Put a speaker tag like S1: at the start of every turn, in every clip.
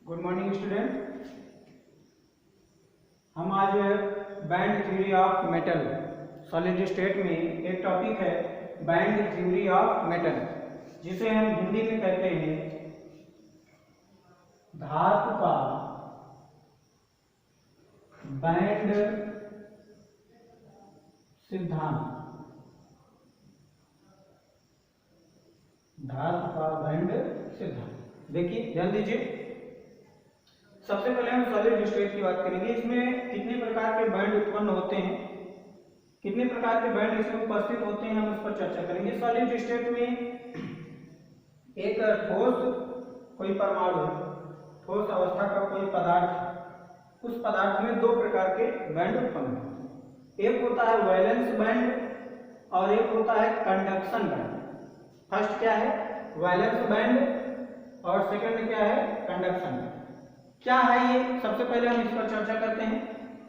S1: Good morning student. हम आज band theory of metal solid state में एक टॉपिक है बैंड थ्योरी ऑफ मेटल, जिसे हम हिंदी में कहते हैं धातु का बैंड सिद्धांत। धातु का बैंड सिद्धांत। देखिए ध्यान दीजिए, सबसे पहले हम सॉलिड स्टेट की बात करेंगे। इसमें कितने प्रकार के बैंड उत्पन्न होते हैं, कितने प्रकार के बैंड इसमें उपस्थित होते हैं, हम उस पर चर्चा करेंगे। सॉलिड स्टेट में एक ठोस कोई परमाणु, ठोस अवस्था का कोई पदार्थ, उस पदार्थ में दो प्रकार के बैंड उत्पन्न होते हैं। एक होता है वैलेंस बैंड और एक होता है कंडक्शन बैंड। फर्स्ट क्या है? वैलेंस बैंड और सेकंड क्या है? Conduction band. क्या है ये? सबसे पहले हम इस पर चर्चा करते हैं।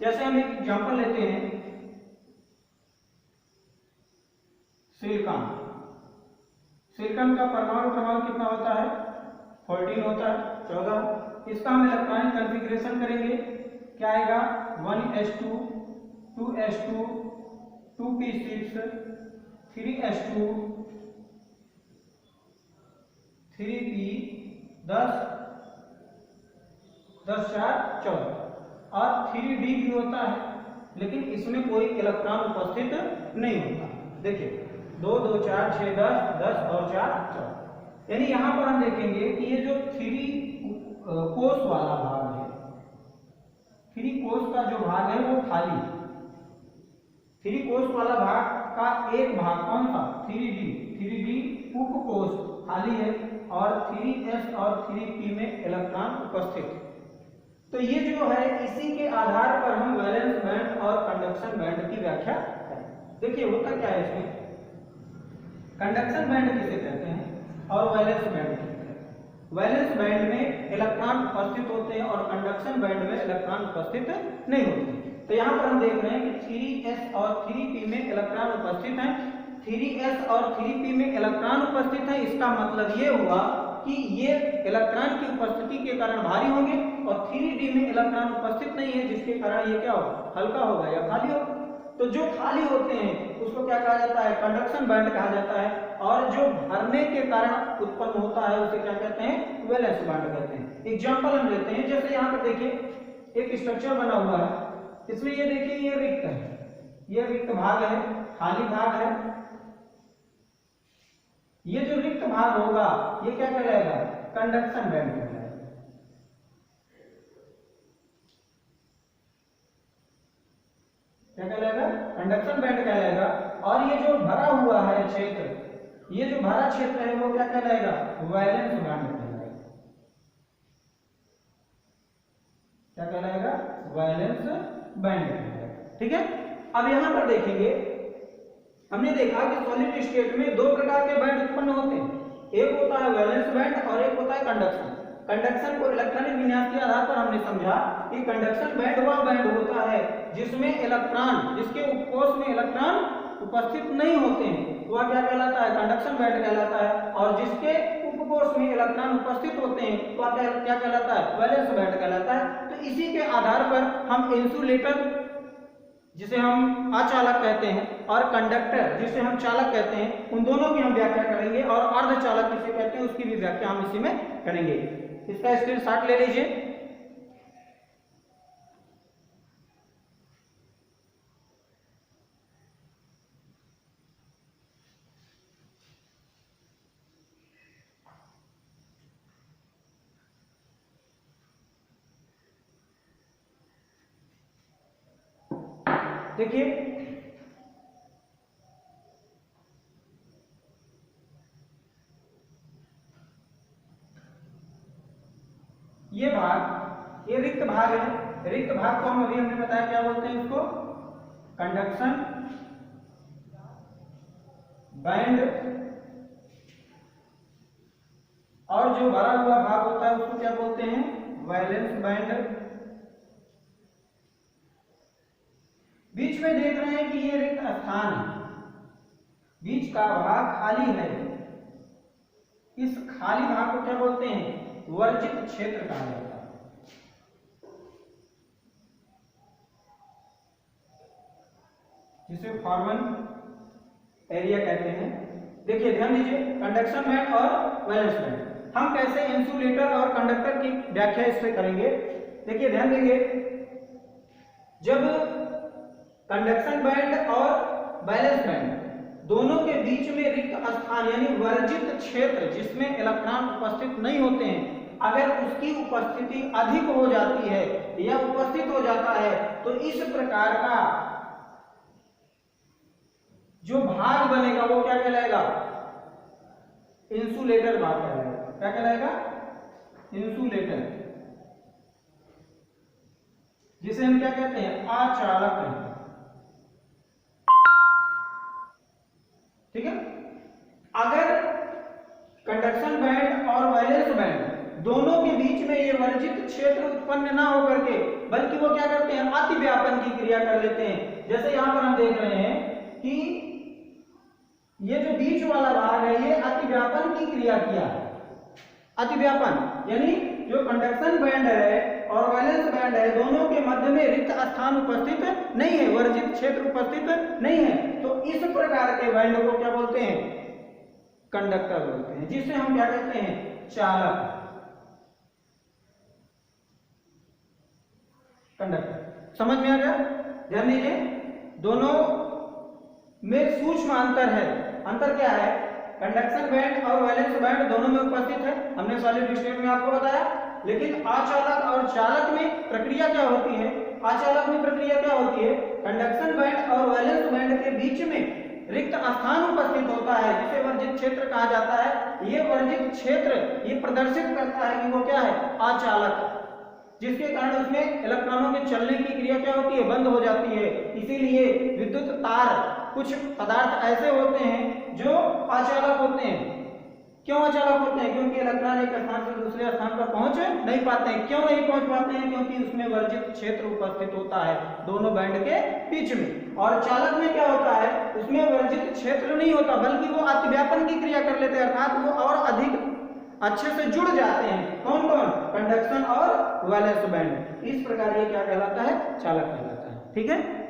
S1: जैसे हम एक एग्जांपल लेते हैं, सिलिकॉन। सिलिकॉन का परमाणु क्रमांक कितना होता है? 14 होता है, 14। इसका हम इलेक्ट्रॉनिक कॉन्फ़िगरेशन करेंगे। क्या आएगा? 1s2 2s2 2p6 3s2 3p10 10 4 14 और 3d भी होता है, लेकिन इसमें कोई इलेक्ट्रॉन उपस्थित नहीं होता। देखिए 2 2 4 6 10 10 और 4 14। यानी यहां पर हम देखेंगे कि ये जो 3 कोष वाला भाग है, 3 कोष का जो भाग है वो खाली। 3 कोष वाला भाग का एक भाग कौन सा? 3d उपकोष खाली है और 3s और 3p में इलेक्ट्रॉन उपस्थित। तो ये जो है, इसी के आधार पर हम वैलेंस बैंड और कंडक्शन बैंड की व्याख्या करें। देखिए होता क्या है इसमें, कंडक्शन बैंड किसे कहते हैं और वैलेंस बैंड किसे कहते हैं। वैलेंस बैंड में इलेक्ट्रॉन उपस्थित होते हैं और कंडक्शन बैंड में इलेक्ट्रॉन उपस्थित नहीं होते। तो यहाँ पर हम देख रहे हैं कि 3s और 3p में इलेक्ट्रॉन उपस्थित हैं। 3s और 3p में इलेक्ट्रॉन उपस्थित है, इसका मतलब ये हुआ कि ये इलेक्ट्रॉन की उपस्थिति के कारण भारी होंगे और 3d में इलेक्ट्रॉन उपस्थित नहीं है, जिसके कारण ये क्या होगा? हल्का होगा या खाली होगा। तो जो खाली होते हैं उसको क्या कहा जाता है? कंडक्शन बैंड कहा जाता है। और जो भरने के कारण उत्पन्न होता है उसे क्या कहते हैं? वैलेंस बैंड कहते हैं। एग्जाम्पल हम लेते हैं, जैसे यहाँ पर देखिए एक स्ट्रक्चर बना हुआ है, इसमें ये देखिए ये रिक्त है, ये रिक्त भाग है, खाली भाग है। ये जो रिक्त भाग होगा ये क्या कहलाएगा? कंडक्शन बैंड कहलाएगा। क्या कहलाएगा? कंडक्शन बैंड कहलाएगा। और ये जो भरा हुआ है क्षेत्र, ये जो भरा क्षेत्र है वो क्या कहलाएगा? वैलेंस बैंड कहलाएगा। क्या कहलाएगा? वैलेंस बैंड कहलाएगा। ठीक है। अब यहां पर देखेंगे, हमने देखा कि सॉलिड स्टेट में दो प्रकार के बैंड उत्पन्न होते हैं। एक होता है वैलेंस बैंड और एक होता है कंडक्शन। कंडक्शन को इलेक्ट्रॉनिक विन्यास के आधार पर हमने समझा कि कंडक्शन बैंड वह बैंड होता है जिसमें इलेक्ट्रॉन, जिसके उपकोष में इलेक्ट्रॉन उपस्थित नहीं होते हैं, वह क्या कहलाता है? कंडक्शन बैंड कहलाता है। और जिसके उपकोष में इलेक्ट्रॉन उपस्थित होते हैं वह क्या कहलाता है? वैलेंस बैंड कहलाता है। तो इसी के आधार पर हम इंसुलेटर, जिसे हम अचालक कहते हैं, और कंडक्टर, जिसे हम चालक कहते हैं, उन दोनों की हम व्याख्या करेंगे। और अर्धचालक किसे कहते हैं उसकी भी व्याख्या हम इसी में करेंगे। इसका स्क्रीनशॉट ले लीजिए। देखिए ये भाग, ये रिक्त भाग है। रिक्त भाग को हम अभी हमने बताया क्या बोलते हैं उसको? Conduction band. और जो भरा हुआ भाग होता है उसको क्या बोलते हैं? Valence band. बीच में देख रहे हैं कि ये रिक्त स्थान है, बीच का भाग खाली है। इस खाली भाग को क्या बोलते हैं? वर्जित क्षेत्र कहा जाता है। जिसे फॉर्मल एरिया कहते हैं। देखिए ध्यान दीजिए, कंडक्शन बैंड और वैलेंस बैंड, हम कैसे इंसुलेटर और कंडक्टर की व्याख्या इस पे करेंगे। देखिए ध्यान देंगे, जब कंडक्शन बैंड और वैलेंस बैंड दोनों के बीच में रिक्त स्थान यानी वर्जित क्षेत्र जिसमें इलेक्ट्रॉन उपस्थित नहीं होते हैं, अगर उसकी उपस्थिति अधिक हो जाती है या उपस्थित हो जाता है तो इस प्रकार का जो भाग बनेगा वो क्या कहलाएगा, इंसुलेटर भाग कहलाएगा। क्या कहलाएगा, इंसुलेटर, जिसे हम क्या कहते हैं, अचालक कहते हैं। ठीक है, अगर कंडक्शन बैंड और वैलेंस बैंड दोनों के बीच में ये वर्जित क्षेत्र उत्पन्न ना होकर के बल्कि वो क्या करते हैं, अतिव्यापन की क्रिया कर लेते हैं। जैसे यहां पर हम देख रहे हैं कि ये जो बीच वाला भाग है ये अतिव्यापन की क्रिया किया है। अतिव्यापन यानी जो कंडक्शन बैंड है और वैलेंस बैंड है दोनों के मध्य में रिक्त स्थान उपस्थित नहीं है, वर्जित क्षेत्र उपस्थित नहीं है, तो इस प्रकार के बैंड को क्या बोलते हैं, कंडक्टर बोलते हैं, जिसे हम क्या कहते हैं, चालक, कंडक्टर। समझ में आ गया? ध्यान दीजिए, दोनों में सूक्ष्म अंतर है। अंतर क्या है, कंडक्शन बैंड और वैलेंस बैंड दोनों में उपस्थित है, हमने सॉलिड स्टेट में आपको बताया, लेकिन अचालक और चालक में प्रक्रिया क्या होती है, अचालक में प्रक्रिया क्या होती है, कंडक्शन बैंड और वैलेंस बैंड के बीच में रिक्त स्थान उपस्थित होता है जिसे वर्जित क्षेत्र कहा जाता है। ये वर्जित क्षेत्र ये प्रदर्शित करता है कि वो क्या है, अचालक, जिसके कारण उसमें इलेक्ट्रॉनों के चलने की क्रिया क्या होती है, बंद हो जाती है। इसीलिए विद्युत तार, कुछ पदार्थ ऐसे होते हैं जो अचालक होते हैं। क्यों अचालक होते हैं, क्योंकि इलेक्ट्रॉन एक स्थान से दूसरे स्थान पर पहुंच नहीं पाते हैं। क्यों नहीं पहुंच पाते हैं, क्योंकि उसमें वर्जित क्षेत्र उपस्थित होता है दोनों बैंड के बीच में। और चालक में क्या होता है, उसमें वर्जित क्षेत्र नहीं होता बल्कि वो अतिव्यापन की क्रिया कर लेते हैं, अर्थात वो और अधिक अच्छे से जुड़ जाते हैं। कौन कौन, कंडक्शन और वैलेंस बैंड। इस प्रकार ये क्या कहलाता है, चालक कहलाता है। ठीक है।